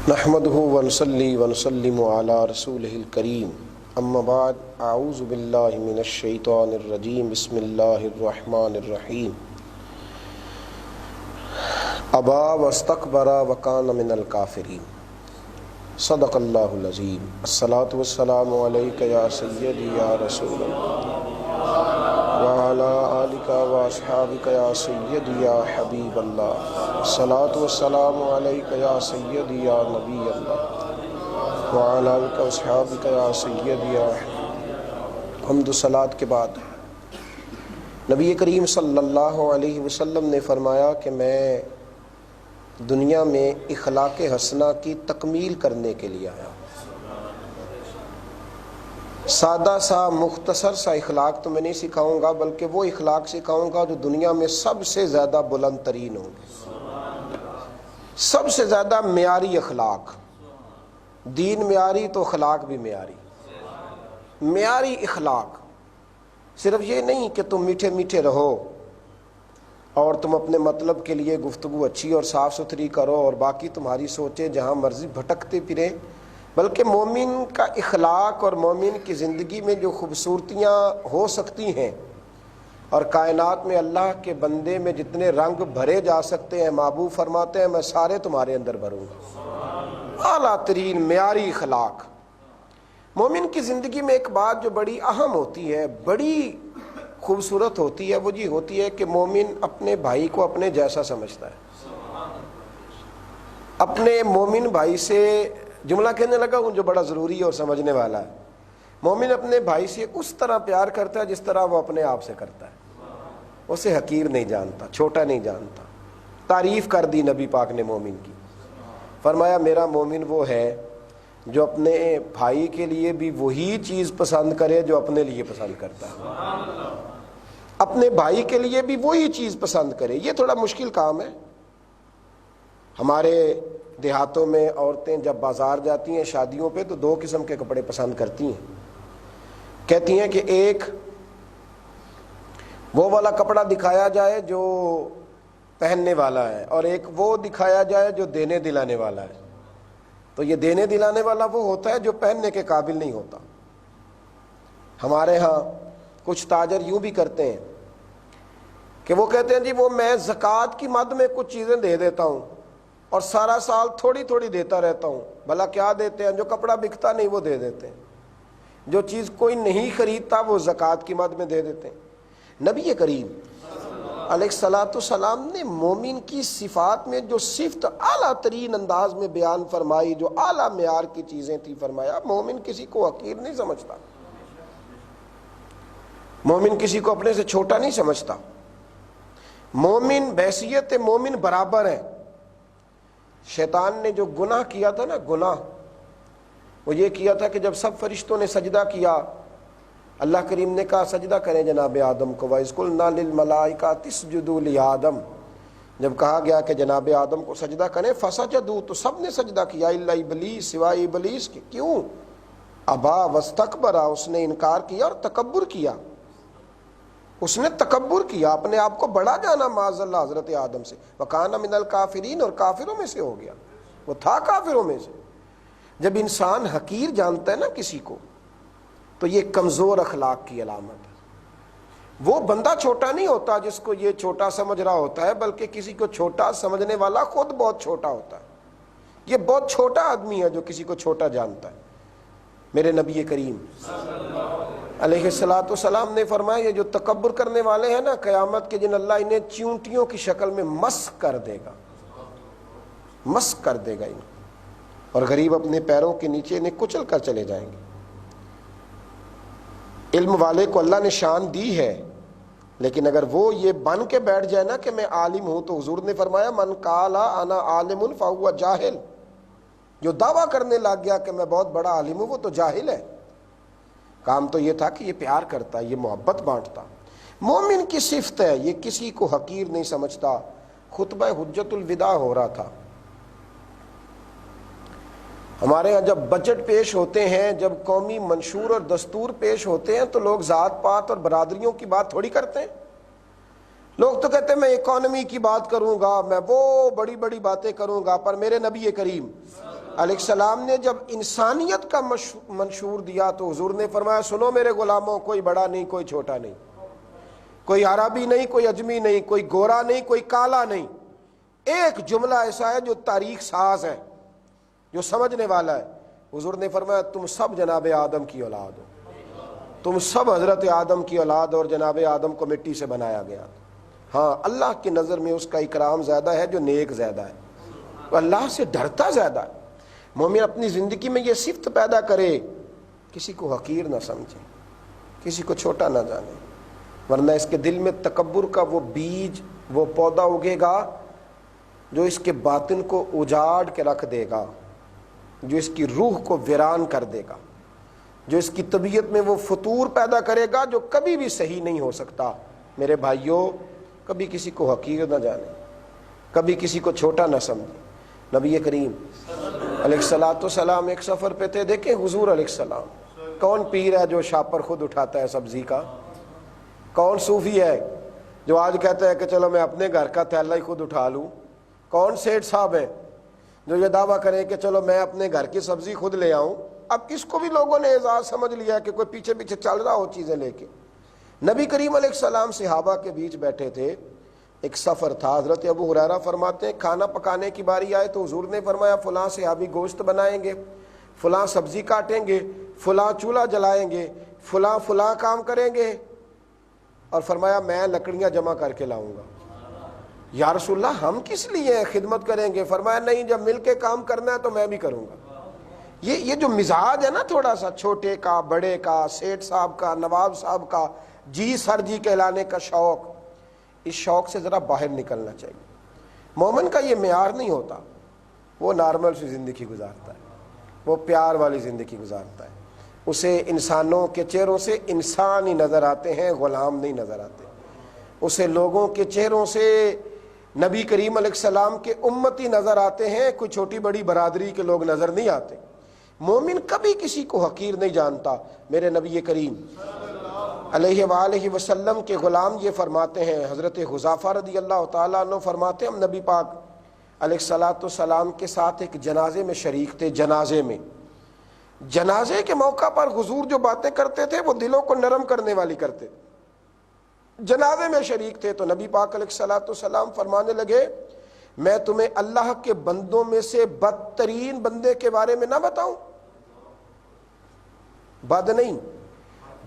نحمده ونصلي ونسلم على رسوله الكريم اما بعد اعوذ بالله من الشيطان الرجيم بسم الله الرحمن الرحيم ابا واستكبر وكان من الكافرين صدق الله العظيم الصلاة والسلام عليك يا سيدي يا رسول الله وعلى آلك واصحابك يا سيدي يا حبيب الله الصلاة والسلام عليك يا سيدي يا نبي الله وعلى آلك واصحابك يا سيدي يا حمد و صلاة کے بعد نبی کریم صلی اللہ علیہ وسلم نے فرمایا کہ میں دنیا میں اخلاق حسنہ کی تکمیل کرنے کے لیے آیا. سادہ سا مختصر سا اخلاق تو میں نہیں سکھاؤں گا بلکہ وہ اخلاق سکھاؤں گا جو دنیا میں سب سے زیادہ بلند ترین ہوں گے, سب سے زیادہ معیاری اخلاق. دین معیاری تو اخلاق بھی معیاری. معیاری اخلاق صرف یہ نہیں کہ تم میٹھے میٹھے رہو اور تم اپنے مطلب کے لیے گفتگو اچھی اور صاف ستھری کرو اور باقی تمہاری سوچیں جہاں مرضی بھٹکتے پھریں, بلکہ مومن کا اخلاق اور مومن کی زندگی میں جو خوبصورتیاں ہو سکتی ہیں اور کائنات میں اللہ کے بندے میں جتنے رنگ بھرے جا سکتے ہیں, محبوب فرماتے ہیں میں سارے تمہارے اندر بھروں گا. اعلیٰ ترین معیاری اخلاق. مومن کی زندگی میں ایک بات جو بڑی اہم ہوتی ہے, بڑی خوبصورت ہوتی ہے, وہ یہ ہوتی ہے کہ مومن اپنے بھائی کو اپنے جیسا سمجھتا ہے. اپنے مومن بھائی سے جملہ کہنے لگا ہوں جو بڑا ضروری ہے اور سمجھنے والا ہے. مومن اپنے بھائی سے اس طرح پیار کرتا ہے جس طرح وہ اپنے آپ سے کرتا ہے. اسے حقیر نہیں جانتا, چھوٹا نہیں جانتا. تعریف کر دی نبی پاک نے مومن کی. فرمایا میرا مومن وہ ہے جو اپنے بھائی کے لیے بھی وہی چیز پسند کرے جو اپنے لیے پسند کرتا ہے. اپنے بھائی کے لیے بھی وہی چیز پسند کرے. یہ تھوڑا مشکل کام ہے. ہمارے دیہاتوں میں عورتیں جب بازار جاتی ہیں شادیوں پہ تو دو قسم کے کپڑے پسند کرتی ہیں. کہتی ہیں کہ ایک وہ والا کپڑا دکھایا جائے جو پہننے والا ہے اور ایک وہ دکھایا جائے جو دینے دلانے والا ہے. تو یہ دینے دلانے والا وہ ہوتا ہے جو پہننے کے قابل نہیں ہوتا. ہمارے ہاں کچھ تاجر یوں بھی کرتے ہیں کہ وہ کہتے ہیں جی وہ میں زکوٰۃ کی مد میں کچھ چیزیں دے دیتا ہوں اور سارا سال تھوڑی تھوڑی دیتا رہتا ہوں. بھلا کیا دیتے ہیں؟ جو کپڑا بکتا نہیں وہ دے دیتے ہیں, جو چیز کوئی نہیں خریدتا وہ زکوٰۃ کی مد میں دے دیتے ہیں. نبی کریم علیہ الصلوۃ والسلام نے مومن کی صفات میں جو صفت اعلیٰ ترین انداز میں بیان فرمائی, جو اعلیٰ معیار کی چیزیں تھی, فرمایا مومن کسی کو حقیر نہیں سمجھتا, مومن کسی کو اپنے سے چھوٹا نہیں سمجھتا. مومن بحیثیت مومن برابر ہے. شیطان نے جو گناہ کیا تھا نا, گناہ وہ یہ کیا تھا کہ جب سب فرشتوں نے سجدہ کیا, اللہ کریم نے کہا سجدہ کریں جناب آدم کو. وَإِذْ قُلْنَا لِلْمَلَائِكَةِ اسْجُدُوا لِآدَمَ, جب کہا گیا کہ جناب آدم کو سجدہ کریں, فَسَجَدُوا, تو سب نے سجدہ کیا, إِلَّا إِبْلِيسَ, سوائے ابلیس کے. کیوں؟ ابا وَاسْتَكْبَرَ, اس نے انکار کیا اور تکبر کیا. اس نے تکبر کیا, اپنے آپ کو بڑا جانا معاذ اللہ حضرت آدم سے. وَكَانَ مِنَ الْكَافِرِينَ, اور کافروں میں سے ہو گیا, وہ تھا کافروں میں سے. جب انسان حقیر جانتا ہے نا کسی کو تو یہ کمزور اخلاق کی علامت ہے. وہ بندہ چھوٹا نہیں ہوتا جس کو یہ چھوٹا سمجھ رہا ہوتا ہے, بلکہ کسی کو چھوٹا سمجھنے والا خود بہت چھوٹا ہوتا ہے. یہ بہت چھوٹا آدمی ہے جو کسی کو چھوٹا جانتا ہے. میرے نبی کریم علیہ الصلوۃ والسلام نے فرمایا یہ جو تکبر کرنے والے ہیں نا, قیامت کے دن اللہ انہیں چیونٹیوں کی شکل میں مسخ کر دے گا, مسخ کر دے گا انہیں, اور غریب اپنے پیروں کے نیچے انہیں کچل کر چلے جائیں گے. علم والے کو اللہ نے شان دی ہے, لیکن اگر وہ یہ بن کے بیٹھ جائے نا کہ میں عالم ہوں, تو حضور نے فرمایا من قال انا عالم فهو جاہل, جو دعویٰ کرنے لگ گیا کہ میں بہت بڑا عالم ہوں وہ تو جاہل ہے. کام تو یہ تھا کہ یہ پیار کرتا, یہ محبت بانٹتا. مومن کی صفت ہے, یہ کسی کو حقیر نہیں سمجھتا. خطبہ حجت الوداع ہو رہا تھا ہمارے ہاں. جب بجٹ پیش ہوتے ہیں, جب قومی منشور اور دستور پیش ہوتے ہیں, تو لوگ ذات پات اور برادریوں کی بات تھوڑی کرتے ہیں. لوگ تو کہتے ہیں میں اکانومی کی بات کروں گا, میں وہ بڑی بڑی باتیں کروں گا, پر میرے نبی کریم علیہ السلام نے جب انسانیت کا منشور دیا تو حضور نے فرمایا سنو میرے غلاموں، کوئی بڑا نہیں کوئی چھوٹا نہیں، کوئی عربی نہیں کوئی اجمی نہیں، کوئی گورا نہیں کوئی کالا نہیں، ایک جملہ ایسا ہے جو تاریخ ساز ہے، جو سمجھنے والا ہے۔ حضور نے فرمایا تم سب جناب آدم کی اولاد ہو، تم سب حضرت آدم کی اولاد، اور جناب آدم کو مٹی سے بنایا گیا۔ ہاں اللہ کی نظر میں اس کا اکرام زیادہ ہے جو نیک زیادہ ہے، وہ اللہ سے ڈرتا زیادہ ہے۔ مومن اپنی زندگی میں یہ صفت پیدا کرے، کسی کو حقیر نہ سمجھے، کسی کو چھوٹا نہ جانے، ورنہ اس کے دل میں تکبر کا وہ بیج، وہ پودا اگے گا جو اس کے باطن کو اجاڑ کے رکھ دے گا، جو اس کی روح کو ویران کر دے گا، جو اس کی طبیعت میں وہ فطور پیدا کرے گا جو کبھی بھی صحیح نہیں ہو سکتا۔ میرے بھائیوں، کبھی کسی کو حقیر نہ جانے، کبھی کسی کو چھوٹا نہ سمجھے۔ نبی کریم علیہ السلام ایک سفر پہ تھے، دیکھیں حضور علیہ السلام، کون پیر ہے جو شاپر خود اٹھاتا ہے سبزی کا؟ کون صوفی ہے جو آج کہتا ہے کہ چلو میں اپنے گھر کا تھیلا ہی خود اٹھا لوں؟ کون سیٹھ صاحب ہے جو یہ دعویٰ کرے کہ چلو میں اپنے گھر کی سبزی خود لے آؤں؟ اب اس کو بھی لوگوں نے اعزاز سمجھ لیا کہ کوئی پیچھے پیچھے چل رہا ہو چیزیں لے کے۔ نبی کریم علیہ السلام صحابہ کے بیچ بیٹھے تھے، ایک سفر تھا۔ حضرت ابو ہریرہ فرماتے ہیں کھانا پکانے کی باری آئے تو حضور نے فرمایا فلاں صحابی گوشت بنائیں گے، فلاں سبزی کاٹیں گے، فلاں چولہا جلائیں گے، فلاں کام کریں گے، اور فرمایا میں لکڑیاں جمع کر کے لاؤں گا۔ یا رسول اللہ ہم کس لیے خدمت کریں گے؟ فرمایا نہیں، جب مل کے کام کرنا ہے تو میں بھی کروں گا۔ یہ جو مزاج ہے نا تھوڑا سا چھوٹے کا، بڑے کا، سیٹھ صاحب کا، نواب صاحب کا، جی سر جی کہلانے کا شوق، اس شوق سے ذرا باہر نکلنا چاہیے۔ مومن کا یہ معیار نہیں ہوتا، وہ نارمل سی زندگی گزارتا ہے، وہ پیار والی زندگی گزارتا ہے، اسے انسانوں کے چہروں سے انسان ہی نظر آتے ہیں، غلام نہیں نظر آتے، اسے لوگوں کے چہروں سے نبی کریم علیہ السلام کے امتی نظر آتے ہیں، کوئی چھوٹی بڑی برادری کے لوگ نظر نہیں آتے۔ مومن کبھی کسی کو حقیر نہیں جانتا۔ میرے نبی کریم علیہ وآلہ وسلم کے غلام یہ فرماتے ہیں، حضرت حذیفہ رضی اللہ تعالیٰ عنہ فرماتے ہیں ہم نبی پاک علیہ السلام کے ساتھ ایک جنازے میں شریک تھے۔ جنازے کے موقع پر حضور جو باتیں کرتے تھے وہ دلوں کو نرم کرنے والی کرتے تھے۔ جنازے میں شریک تھے تو نبی پاک علیہ السلام فرمانے لگے میں تمہیں اللہ کے بندوں میں سے بدترین بندے کے بارے میں نہ بتاؤں؟ بد نہیں،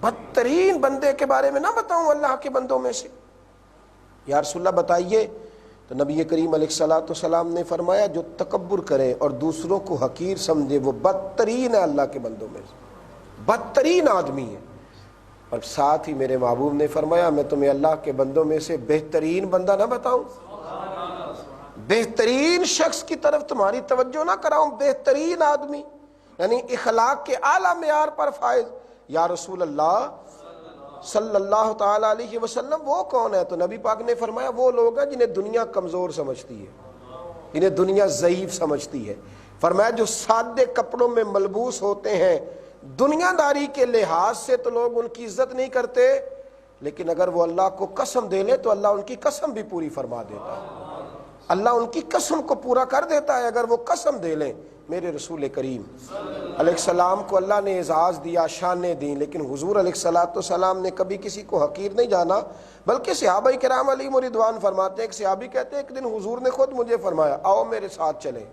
بدترین بندے کے بارے میں نہ بتاؤں اللہ کے بندوں میں سے؟ یا رسول اللہ بتائیے۔ تو نبی کریم علیہ السلام نے فرمایا جو تکبر کرے اور دوسروں کو حقیر سمجھے وہ بدترین ہے اللہ کے بندوں میں سے، بدترین آدمی ہے۔ اور ساتھ ہی میرے محبوب نے فرمایا میں تمہیں اللہ کے بندوں میں سے بہترین بندہ نہ بتاؤں؟ بہترین شخص کی طرف تمہاری توجہ نہ کراؤں؟ بہترین آدمی یعنی اخلاق کے اعلیٰ معیار پر فائز۔ یا رسول اللہ صلی اللہ تعالی علیہ وسلم وہ کون ہے؟ تو نبی پاک نے فرمایا وہ لوگ ہیں جنہیں دنیا کمزور سمجھتی ہے، جنہیں دنیا ضعیف سمجھتی ہے۔ فرمایا جو سادے کپڑوں میں ملبوس ہوتے ہیں، دنیا داری کے لحاظ سے تو لوگ ان کی عزت نہیں کرتے، لیکن اگر وہ اللہ کو قسم دے لے تو اللہ ان کی قسم بھی پوری فرما دیتا ہے، اللہ ان کی قسم کو پورا کر دیتا ہے اگر وہ قسم دے لیں۔ میرے رسول کریم علیہ السلام کو اللہ نے اعزاز دیا، شانیں دیں، لیکن حضور علیہ السلام نے کبھی کسی کو حقیر نہیں جانا، بلکہ صحابہ کرام علیہم رضوان فرماتے ہیں، ایک صحابی کہتے ہیں ایک دن حضور نے خود مجھے فرمایا آؤ میرے ساتھ چلیں۔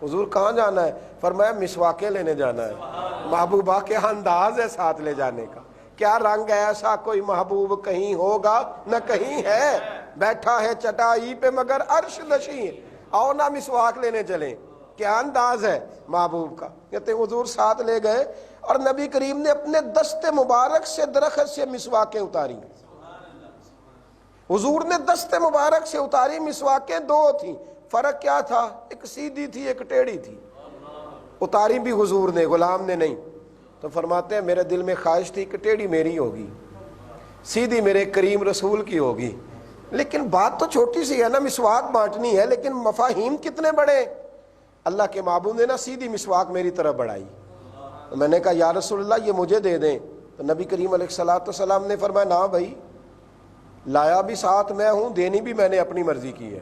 حضور کہاں جانا ہے؟ فرمایا مسواکیں لینے جانا ہے۔ محبوبہ کے انداز ہے ساتھ لے جانے کا، کیا رنگ ہے ایسا کوئی محبوب کہیں ہوگا نہ کہیں ہے، بیٹھا ہے چٹائی پہ مگر عرش نشیں، آؤ نہ مسواک لینے چلیں۔ کیا انداز ہے محبوب کا۔ کہتے حضور ساتھ لے گئے اور نبی کریم نے اپنے دست مبارک سے درخت سے مسواکیں اتاری۔ حضور نے دست مبارک سے اتاری مسواکیں، دو تھیں، فرق کیا تھا؟ ایک سیدھی تھی ایک ٹیڑھی تھی، اتاری بھی حضور نے، غلام نے نہیں۔ تو فرماتے ہیں میرے دل میں خواہش تھی کہ ٹیڑھی میری ہوگی، سیدھی میرے کریم رسول کی ہوگی، لیکن بات تو چھوٹی سی ہے نا، مسواک بانٹنی ہے، لیکن مفاہیم کتنے بڑے۔ اللہ کے محبوب نے نا سیدھی مسواک میری طرف بڑھائی، تو میں نے کہا یا رسول اللہ یہ مجھے دے دیں۔ تو نبی کریم علیہ السلام نے فرمایا نہ بھائی، لایا بھی ساتھ میں ہوں، دینی بھی میں نے اپنی مرضی کی ہے،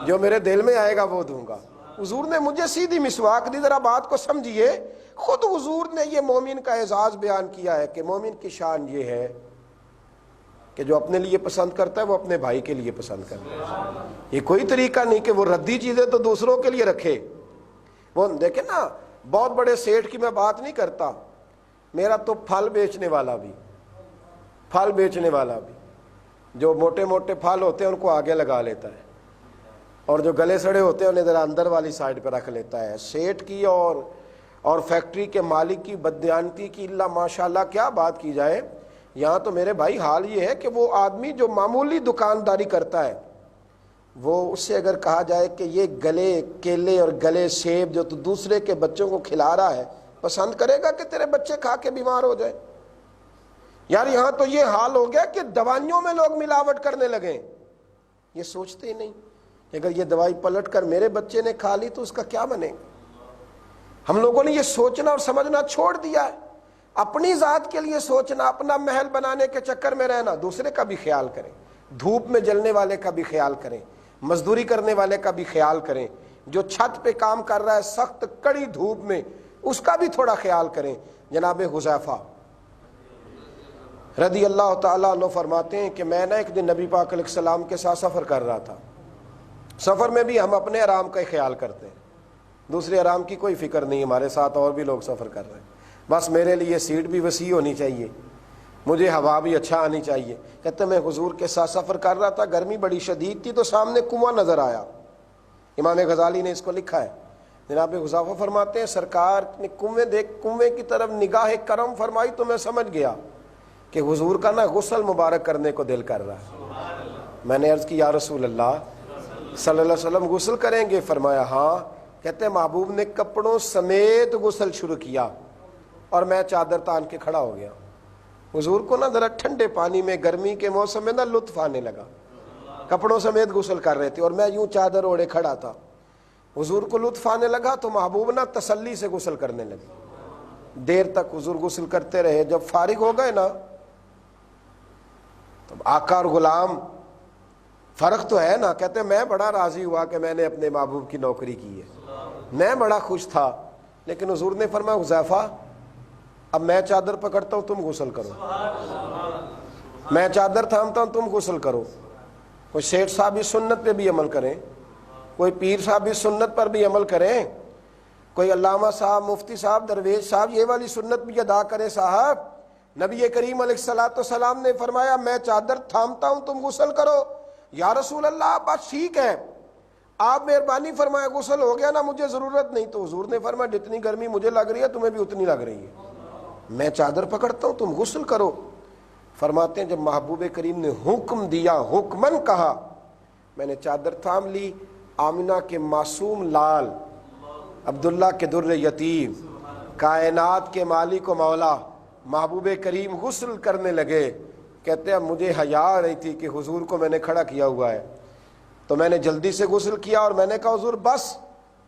جو میرے دل میں آئے گا وہ دوں گا۔ حضور نے مجھے سیدھی مسواک دی، ذرا بات کو سمجھیے، خود حضور نے یہ مومن کا اعزاز بیان کیا ہے کہ مومن کی شان یہ ہے کہ جو اپنے لیے پسند کرتا ہے وہ اپنے بھائی کے لیے پسند کرتا ہے۔ یہ کوئی طریقہ نہیں کہ وہ ردی چیزیں تو دوسروں کے لیے رکھے۔ وہ دیکھیں نا، بہت بڑے سیٹھ کی میں بات نہیں کرتا، میرا تو پھل بیچنے والا بھی جو موٹے موٹے پھل ہوتے ہیں ان کو آگے لگا لیتا ہے، اور جو گلے سڑے ہوتے ہیں انہیں ذرا اندر والی سائڈ پہ رکھ لیتا ہے۔ سیٹھ کی اور فیکٹری کے مالک کی بددیانتی کی اللہ ماشاءاللہ کیا بات کی جائے۔ یہاں تو میرے بھائی حال یہ ہے کہ وہ آدمی جو معمولی دکانداری کرتا ہے، وہ اس سے اگر کہا جائے کہ یہ گلے کیلے اور گلے سیب جو تو دوسرے کے بچوں کو کھلا رہا ہے، پسند کرے گا کہ تیرے بچے کھا کے بیمار ہو جائیں؟ یار یہاں تو یہ حال ہو گیا کہ دوائیوں میں لوگ ملاوٹ کرنے لگے، یہ سوچتے ہی نہیں کہ اگر یہ دوائی پلٹ کر میرے بچے نے کھا لی تو اس کا کیا بنے گا۔ ہم لوگوں نے یہ سوچنا اور سمجھنا چھوڑ دیا ہے، اپنی ذات کے لیے سوچنا، اپنا محل بنانے کے چکر میں رہنا۔ دوسرے کا بھی خیال کریں، دھوپ میں جلنے والے کا بھی خیال کریں، مزدوری کرنے والے کا بھی خیال کریں، جو چھت پہ کام کر رہا ہے سخت کڑی دھوپ میں اس کا بھی تھوڑا خیال کریں۔ جناب حذیفہ رضی اللہ تعالیٰ عنہ فرماتے ہیں کہ میں ایک دن نبی پاک علیہ السلام کے ساتھ سفر کر رہا تھا۔ سفر میں بھی ہم اپنے آرام کا خیال کرتے ہیں، دوسرے آرام کی کوئی فکر نہیں، ہمارے ساتھ اور بھی لوگ سفر کر رہے ہیں، بس میرے لیے سیٹ بھی وسیع ہونی چاہیے، مجھے ہوا بھی اچھا آنی چاہیے۔ کہتے میں حضور کے ساتھ سفر کر رہا تھا، گرمی بڑی شدید تھی، تو سامنے کنواں نظر آیا، امام غزالی نے اس کو لکھا ہے۔ جناب حذیفہ فرماتے ہیں سرکار نے کنویں کی طرف نگاہ کرم فرمائی تو میں سمجھ گیا کہ حضور کا نا غسل مبارک کرنے کو دل کر رہا ہے۔ میں نے عرض کی یا رسول اللہ صلی اللہ علیہ وسلم غسل کریں گے؟ فرمایا ہاں۔ کہتے ہیں محبوب نے کپڑوں سمیت غسل شروع کیا اور میں چادر تان کے کھڑا ہو گیا۔ حضور کو نا ذرا ٹھنڈے پانی میں گرمی کے موسم میں نا لطف آنے لگا، کپڑوں سمیت غسل کر رہے تھے اور میں یوں چادر اوڑے کھڑا تھا۔ حضور کو لطف آنے لگا تو محبوب نا تسلی سے غسل کرنے لگے، دیر تک حضور غسل کرتے رہے۔ جب فارغ ہو گئے نا، تو آقا اور غلام فرق تو ہے نا۔ کہتے ہیں میں بڑا راضی ہوا کہ میں نے اپنے محبوب کی نوکری کی ہے، میں بڑا خوش تھا، لیکن حضور نے فرمایا حذیفہ اب میں چادر پکڑتا ہوں تم غسل کرو، میں چادر تھامتا ہوں تم غسل کرو۔ کوئی شیخ صاحب اس سنت پہ بھی عمل کریں، کوئی پیر صاحب اس سنت پر بھی عمل کریں، کوئی علامہ صاحب، مفتی صاحب، درویش صاحب یہ والی سنت بھی ادا کریں۔ صاحب نبی کریم علیہ الصلوۃ والسلام نے فرمایا میں چادر تھامتا ہوں تم غسل کرو۔ یا رسول اللہ بس ٹھیک ہے، آپ مہربانی فرمایا غسل ہو گیا نا، مجھے ضرورت نہیں۔ تو حضور نے فرمایا جتنی گرمی مجھے لگ رہی ہے تمہیں بھی اتنی لگ رہی ہے، میں چادر پکڑتا ہوں تم غسل کرو۔ فرماتے ہیں جب محبوب کریم نے حکم دیا، حکمن کہا، میں نے چادر تھام لی۔ آمنہ کے معصوم لال، عبداللہ کے در یتیم، کائنات کے مالک و مولا محبوب کریم غسل کرنے لگے۔ کہتے ہیں مجھے حیا آ رہی تھی کہ حضور کو میں نے کھڑا کیا ہوا ہے، تو میں نے جلدی سے غسل کیا اور میں نے کہا حضور بس۔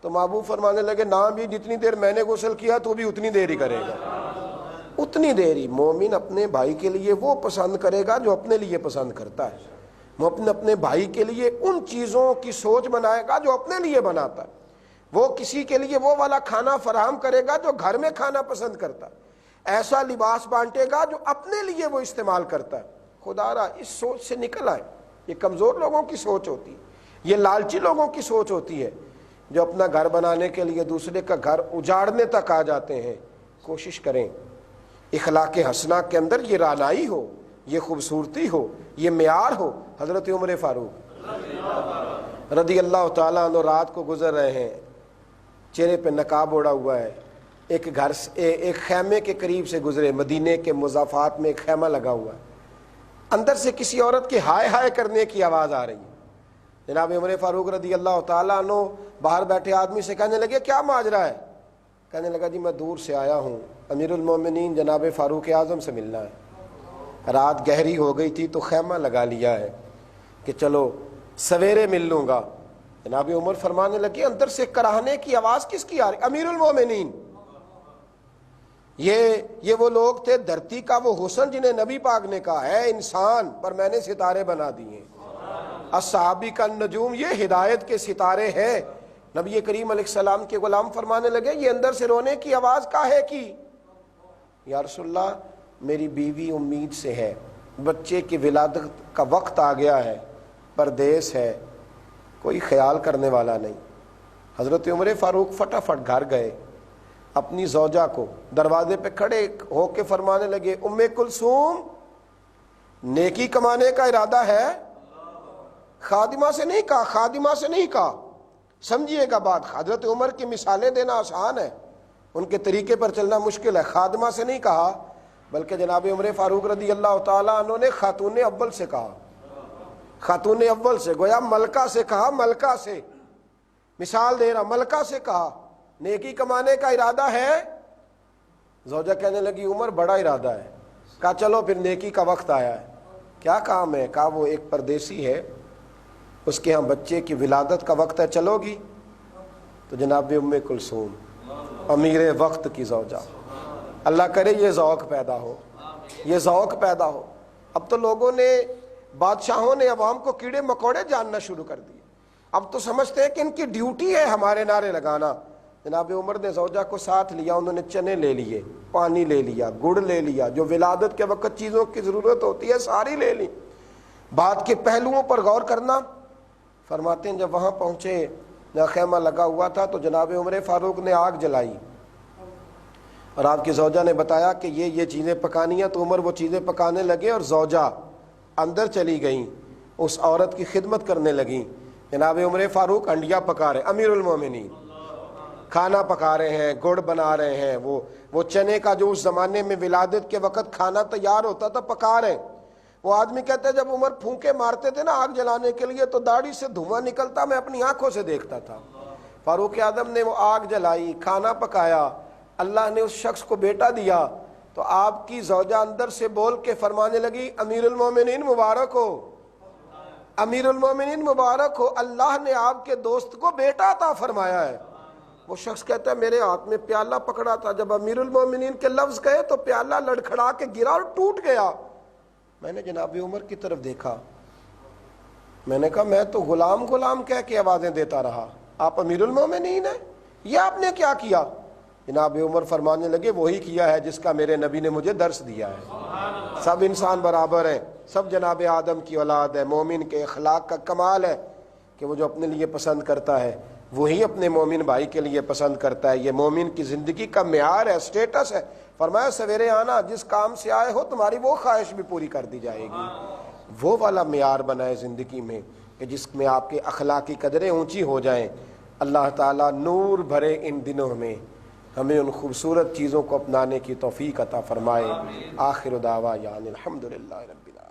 تو محبوب فرمانے لگے نہ بھی جتنی دیر میں نے غسل کیا تو بھی اتنی دیر ہی کرے گا، اتنی دیر ہی۔ مومن اپنے بھائی کے لیے وہ پسند کرے گا جو اپنے لیے پسند کرتا ہے، وہ اپنے بھائی کے لیے ان چیزوں کی سوچ بنائے گا جو اپنے لیے بناتا ہے، وہ کسی کے لیے وہ والا کھانا فراہم کرے گا جو گھر میں کھانا پسند کرتا ہے، ایسا لباس بانٹے گا جو اپنے لیے وہ استعمال کرتا ہے۔ خدا را اس سوچ سے نکل آئے، یہ کمزور لوگوں کی سوچ ہوتی ہے، یہ لالچی لوگوں کی سوچ ہوتی ہے جو اپنا گھر بنانے کے لیے دوسرے کا گھر اجاڑنے تک آ جاتے ہیں۔ کوشش کریں اخلاق حسنہ کے اندر یہ رعنائی ہو، یہ خوبصورتی ہو، یہ معیار ہو۔ حضرت عمر فاروق رضی اللہ تعالیٰ عنہ رات کو گزر رہے ہیں، چہرے پہ نقاب اوڑا ہوا ہے، ایک خیمے کے قریب سے گزرے، مدینے کے مضافات میں ایک خیمہ لگا ہوا ہے، اندر سے کسی عورت کے ہائے ہائے کرنے کی آواز آ رہی ہے۔ جناب عمر فاروق رضی اللہ تعالیٰ عنہ باہر بیٹھے آدمی سے کہنے لگے کیا ماجرا ہے؟ کہنے لگا جی میں دور سے آیا ہوں، امیر المومنین جناب فاروق اعظم سے ملنا ہے، رات گہری ہو گئی تھی تو خیمہ لگا لیا ہے کہ چلو سویرے مل لوں گا۔ جناب عمر فرمانے لگے اندر سے کراہنے کی آواز کس کی آ رہی؟ امیر المومنین، یہ وہ لوگ تھے دھرتی کا وہ حسن جنہیں نبی پاک نے کہا ہے انسان پر میں نے ستارے بنا دیے، الصحابی کا نجوم، یہ ہدایت کے ستارے ہیں نبی کریم علیہ السلام کے غلام فرمانے لگے یہ اندر سے رونے کی آواز کاہے کی؟ یا رسول اللہ میری بیوی امید سے ہے، بچے کی ولادت کا وقت آ گیا ہے، پردیس ہے، کوئی خیال کرنے والا نہیں۔ حضرت عمر فاروق فٹافٹ گھر گئے، اپنی زوجہ کو دروازے پہ کھڑے ہو کے فرمانے لگے ام کلثوم نیکی کمانے کا ارادہ ہے؟ خادمہ سے نہیں کہا، خادمہ سے نہیں کہا، سمجھیے گا بات۔ حضرت عمر کی مثالیں دینا آسان ہے، ان کے طریقے پر چلنا مشکل ہے۔ خادمہ سے نہیں کہا بلکہ جناب عمر فاروق رضی اللہ تعالیٰ عنہ نے خاتون اول سے کہا، خاتون اول سے، گویا ملکہ سے کہا، ملکہ سے، مثال دے رہا، ملکہ سے کہا نیکی کمانے کا ارادہ ہے؟ زوجہ کہنے لگی عمر بڑا ارادہ ہے۔ کہا چلو پھر نیکی کا وقت آیا ہے، کیا کام ہے؟ کہا وہ ایک پردیسی ہے، اس کے ہاں بچے کی ولادت کا وقت ہے، چلو گی؟ تو جناب ام کلثوم امیر وقت کی زوجہ، اللہ کرے یہ ذوق پیدا ہو، یہ ذوق پیدا ہو۔ اب تو لوگوں نے، بادشاہوں نے عوام کو کیڑے مکوڑے جاننا شروع کر دیے، اب تو سمجھتے ہیں کہ ان کی ڈیوٹی ہے ہمارے نعرے لگانا۔ جناب عمر نے زوجہ کو ساتھ لیا، انہوں نے چنے لے لیے، پانی لے لیا، گڑ لے لیا، جو ولادت کے وقت چیزوں کی ضرورت ہوتی ہے ساری لے لی۔ بات کے پہلوؤں پر غور کرنا، فرماتے ہیں جب وہاں پہنچے جہاں خیمہ لگا ہوا تھا تو جناب عمر فاروق نے آگ جلائی اور آپ کی زوجہ نے بتایا کہ یہ چیزیں پکانی ہیں، تو عمر وہ چیزیں پکانے لگے اور زوجہ اندر چلی گئیں، اس عورت کی خدمت کرنے لگیں۔ جناب عمر فاروق انڈیا پکا رہے، امیر المومنین کھانا پکا رہے ہیں، گڑ بنا رہے ہیں، وہ چنے کا جو اس زمانے میں ولادت کے وقت کھانا تیار ہوتا تھا پکا رہے ہیں۔ وہ آدمی کہتے ہیں جب عمر پھونکے مارتے تھے نا آگ جلانے کے لیے تو داڑھی سے دھواں نکلتا، میں اپنی آنکھوں سے دیکھتا تھا۔ فاروق اعظم نے وہ آگ جلائی، کھانا پکایا، اللہ نے اس شخص کو بیٹا دیا، تو آپ کی زوجہ اندر سے بول کے فرمانے لگی امیر المومنین مبارک ہو، امیر المومنین مبارک ہو، اللہ نے آپ کے دوست کو بیٹا عطا فرمایا ہے۔ وہ شخص کہتا ہے میرے ہاتھ میں پیالہ پکڑا تھا، جب امیر المومنین کے لفظ گئے تو پیالہ لڑکھڑا کے گرا اور ٹوٹ گیا۔ میں نے جناب عمر کی طرف دیکھا، میں نے کہا میں تو غلام غلام کہہ کے آوازیں دیتا رہا، آپ امیر المومنین ہیں، یہ آپ نے کیا کیا؟ جناب عمر فرمانے لگے وہی کیا ہے جس کا میرے نبی نے مجھے درس دیا ہے۔ سب انسان برابر ہیں، سب جناب آدم کی اولاد ہے۔ مومن کے اخلاق کا کمال ہے کہ وہ جو اپنے لیے پسند کرتا ہے وہی اپنے مومن بھائی کے لیے پسند کرتا ہے۔ یہ مومن کی زندگی کا معیار ہے، سٹیٹس ہے۔ فرمایا سویرے آنا، جس کام سے آئے ہو تمہاری وہ خواہش بھی پوری کر دی جائے گی۔ وہ والا معیار بنائے زندگی میں کہ جس میں آپ کے اخلاقی قدریں اونچی ہو جائیں۔ اللہ تعالیٰ نور بھرے ان دنوں میں ہمیں ان خوبصورت چیزوں کو اپنانے کی توفیق عطا فرمائے۔ آخر دعوانا الحمدللہ رب العالمین۔